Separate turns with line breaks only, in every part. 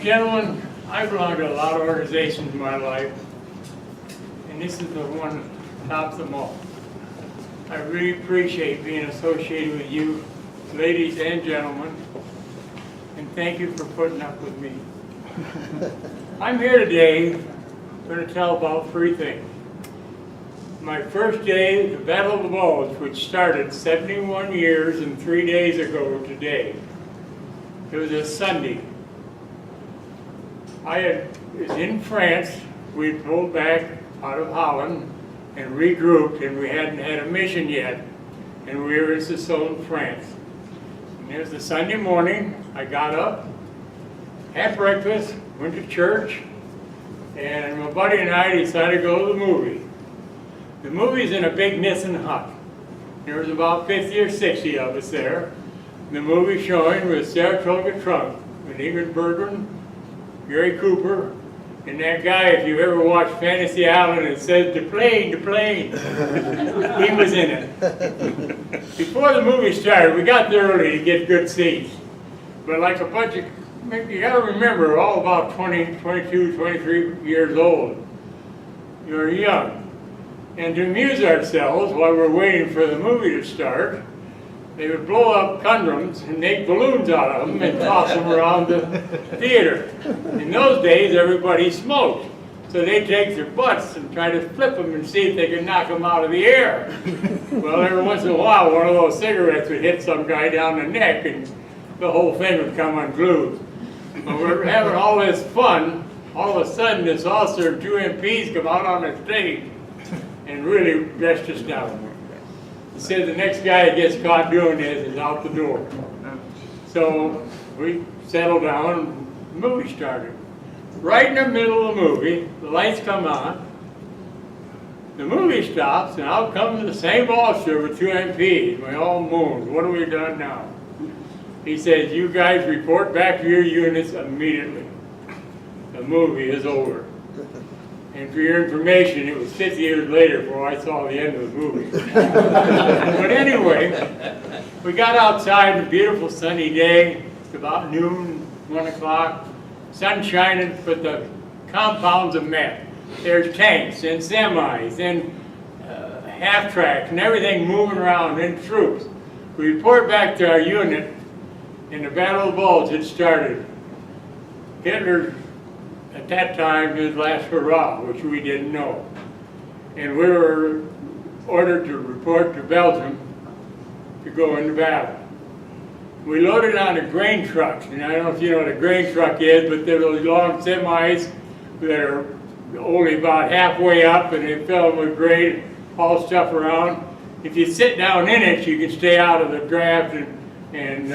Gentlemen, I belong to a lot of organizations in my life, and this is the one that tops them all. I really appreciate being associated with you, ladies and gentlemen, and thank you for putting up with me. I'm here today going to tell about three things. My first day at the Battle of the Bulge, which started 71 years and 3 days ago today. It was a Sunday. Was in France. We had pulled back out of Holland and regrouped, and we hadn't had a mission yet, and we were in Soissons, France. And it was a Sunday morning. I got up, had breakfast, went to church, and my buddy and I decided to go to the movie. The movie's in a big Nissan hut. There was about 50 or 60 of us there. The movie showing was Saratoga Trunk with Ingrid Bergman, Gary Cooper, and that guy, if you've ever watched Fantasy Island, it says, "The plane, the plane." He was in it. Before the movie started, we got there early to get good seats. But like a bunch of, you gotta remember, we're all about 20, 22, 23 years old. You're young. And to amuse ourselves while we're waiting for the movie to start, they would blow up condoms and make balloons out of them and toss them around the theater. In those days, everybody smoked. So they'd take their butts and try to flip them and see if they could knock them out of the air. Well, every once in a while, one of those cigarettes would hit some guy down the neck and the whole thing would come unglued. But we're having all this fun. All of a sudden, this officer and two MPs come out on the stage and really dressed us down. He said the next guy that gets caught doing this is out the door. So we settled down and the movie started. Right in the middle of the movie, the lights come on, the movie stops, and out comes the same officer with two MPs. We all moaned, what have we done now? He says, you guys report back to your units immediately. The movie is over. And for your information, it was 50 years later before I saw the end of the movie. But anyway, we got outside on a beautiful sunny day. It's about noon, 1 o'clock. Sun shining, but the compound's a mess. There's tanks and semis and half-tracks and everything moving around and troops. We report back to our unit, and the Battle of the Bulge had started. Hitler, at that time, his last hurrah, which we didn't know. And we were ordered to report to Belgium to go into battle. We loaded on the grain trucks, and I don't know if you know what a grain truck is, but they're those long semis that are only about halfway up, and they fill them with grain, haul stuff around. If you sit down in it, you can stay out of the draft and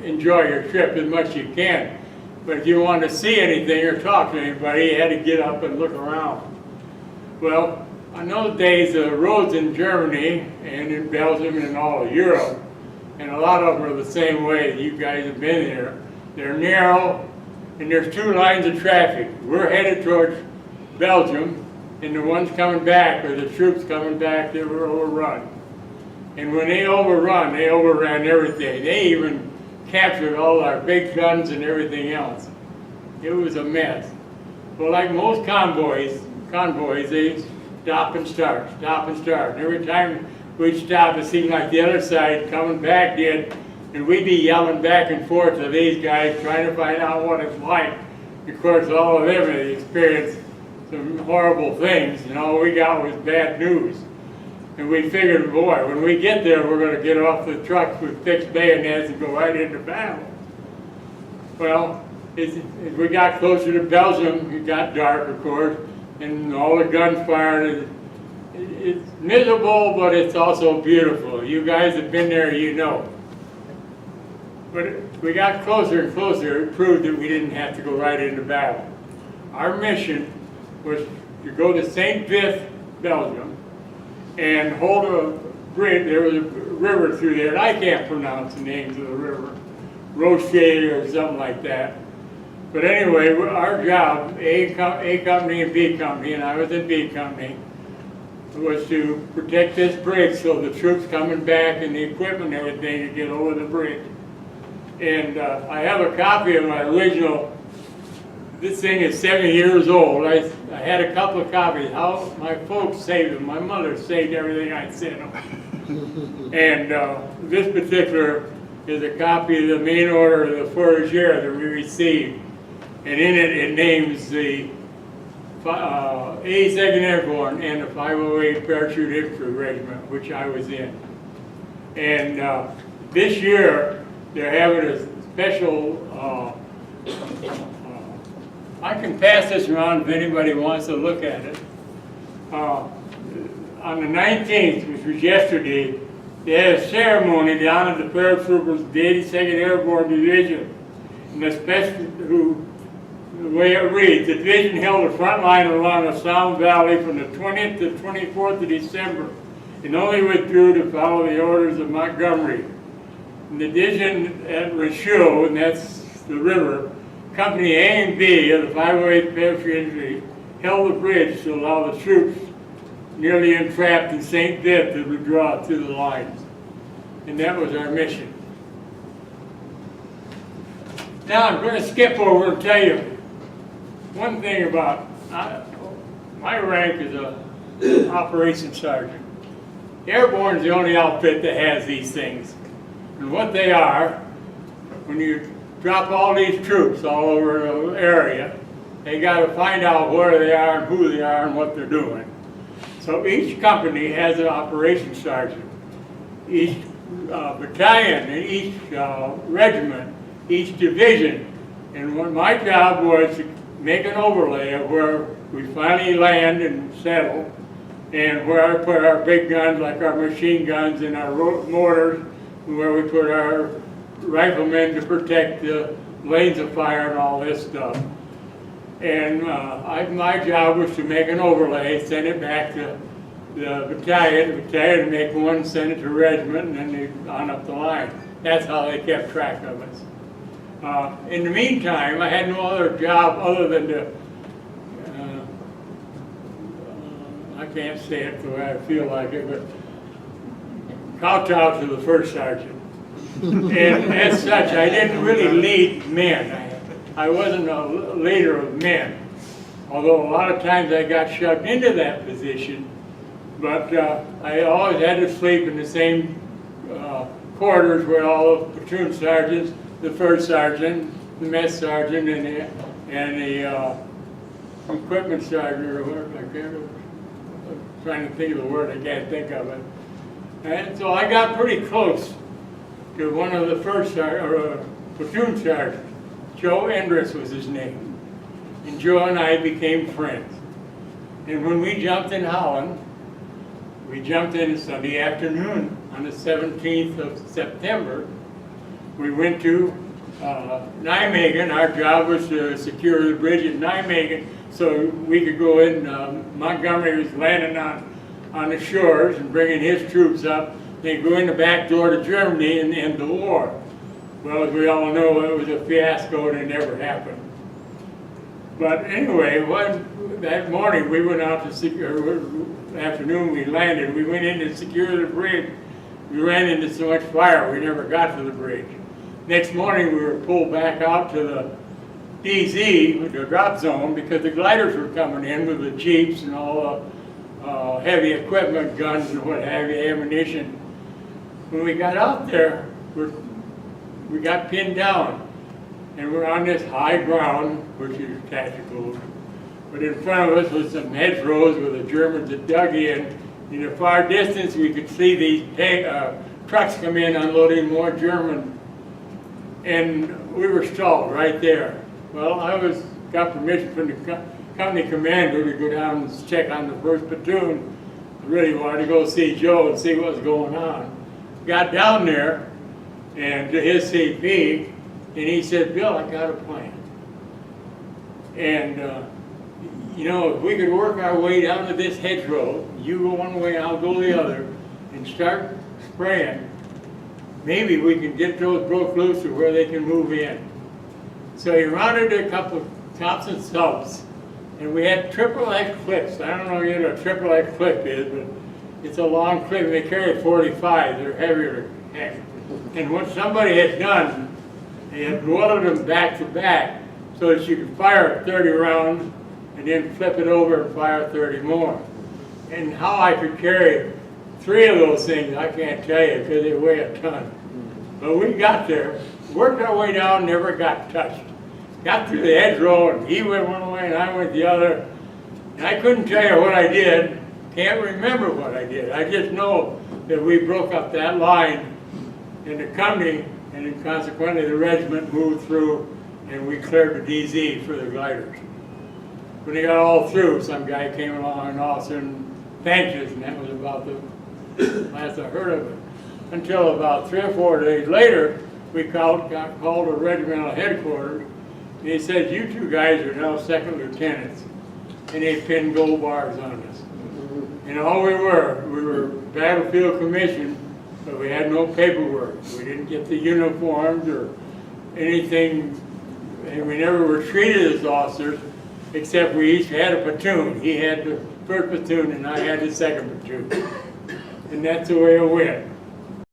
enjoy your trip as much as you can. But if you want to see anything or talk to anybody, you had to get up and look around. Well, on those days, the roads in Germany and in Belgium and all of Europe, and a lot of them are the same way, you guys have been here, they're narrow, and there's two lines of traffic. We're headed towards Belgium, and the ones coming back, or the troops coming back, they were overrun. And when they overrun, they overran everything. They even captured all our big guns and everything else. It was a mess. Well, like most convoys, they stop and start, stop and start. And every time we'd stop, it seemed like the other side coming back did, and we'd be yelling back and forth to these guys, trying to find out what it's like. Of course, all of them had experienced some horrible things, and all we got was bad news. And we figured, boy, when we get there, we're going to get off the truck with fixed bayonets and go right into battle. Well, as we got closer to Belgium, it got dark, of course, and all the guns fired. It's miserable, but it's also beautiful. You guys have been there, you know. But we got closer and closer. It proved that we didn't have to go right into battle. Our mission was to go to St. Vith, Belgium, and hold a bridge. There was a river through there, and I can't pronounce the names of the river, Rocher or something like that. But anyway, our job, A company and B company, and I was in B company, was to protect this bridge so the troops coming back and the equipment and everything to get over the bridge. And I have a copy of my original This thing is 70 years old. I had a couple of copies. How my folks saved them. My mother saved everything I sent them. And this particular is a copy of the main order of the Fourragère that we received. And in it, it names the 82nd Airborne and the 508 Parachute Infantry Regiment, which I was in. And this year, they're having a special, I can pass this around if anybody wants to look at it. On the 19th, which was yesterday, they had a ceremony down at the paratroopers of the 82nd Airborne Division. And the way it reads, the division held the front line along the Sound Valley from the 20th to 24th of December and only withdrew to follow the orders of Montgomery. And the division at Richelieu, and that's the river, Company A and B of the 508th Parachute Infantry held the bridge to allow the troops nearly entrapped in St. Vith to withdraw through the lines. And that was our mission. Now I'm going to skip over and tell you one thing about, my rank is a operations sergeant. Airborne is the only outfit that has these things. And what they are, when you drop all these troops all over the area, they got to find out where they are and who they are and what they're doing. So each company has an operations sergeant. Each battalion and each regiment, each division. And what my job was to make an overlay of where we finally land and settle, and where I put our big guns, like our machine guns and our mortars, and where we put our riflemen to protect the lanes of fire and all this stuff. And my job was to make an overlay, send it back to the battalion make one, send it to regiment, and then they on up the line. That's how they kept track of us. In the meantime, I had no other job other than to, I can't say it the way I feel like it, but kowtow to the first sergeant. And as such, I didn't really lead men. I wasn't a leader of men, although a lot of times I got shoved into that position. But I always had to sleep in the same quarters with all the platoon sergeants, the first sergeant, the mess sergeant, and the equipment sergeant, or whatever. I'm trying to think of the word, I can't think of it. And so I got pretty close to one of the first platoon sergeants. Joe Endress was his name. And Joe and I became friends. And when we jumped in Holland, we jumped in Sunday afternoon on the 17th of September. We went to Nijmegen. Our job was to secure the bridge at Nijmegen so we could go in. Montgomery was landing on the shores and bringing his troops up. They go in the back door to Germany and end the war. Well, as we all know, it was a fiasco and it never happened. But anyway, that morning we went out to secure, afternoon we landed, we went in to secure the bridge. We ran into so much fire we never got to the bridge. Next morning we were pulled back out to the DZ, the drop zone, because the gliders were coming in with the jeeps and all the heavy equipment, guns and what have you, ammunition. When we got out there, we got pinned down, and we're on this high ground, which is tactical. But in front of us was some hedgerows where the Germans had dug in. In the far distance, we could see these trucks come in unloading more German, and we were stalled right there. Well, I got permission from the company commander to go down and check on the first platoon. I really wanted to go see Joe and see what was going on. Got down there, and to his CP, and he said, "Bill, I got a plan. And you know, if we could work our way down to this hedgerow, you go one way, I'll go the other, and start spraying, maybe we can get those broke loose to where they can move in." So he mounted a couple of Thompson subs, and we had triple X clips. I don't know what a triple X clip is, but it's a long clip. They carry 45. They're heavier than heck. And what somebody had done, they had welded them back to back so that you could fire 30 rounds and then flip it over and fire 30 more. And how I could carry 3 of those things, I can't tell you, because they weigh a ton. But we got there, worked our way down, never got touched. Got through the hedgerow, and he went one way and I went the other. And I couldn't tell you what I did, can't remember what I did. I just know that we broke up that line in the company, and then consequently the regiment moved through and we cleared the DZ for the gliders. When they got all through, some guy came along and all of a sudden thanked us, and that was about the last I heard of it. Until about 3 or 4 days later, we got called to regimental headquarters, and he said, "You 2 guys are now 2nd lieutenants," and they pinned gold bars on us. And all we were battlefield commissioned, but we had no paperwork. We didn't get the uniforms or anything, and we never were treated as officers, except we each had a platoon. He had the 1st platoon and I had the 2nd platoon. And that's the way it went.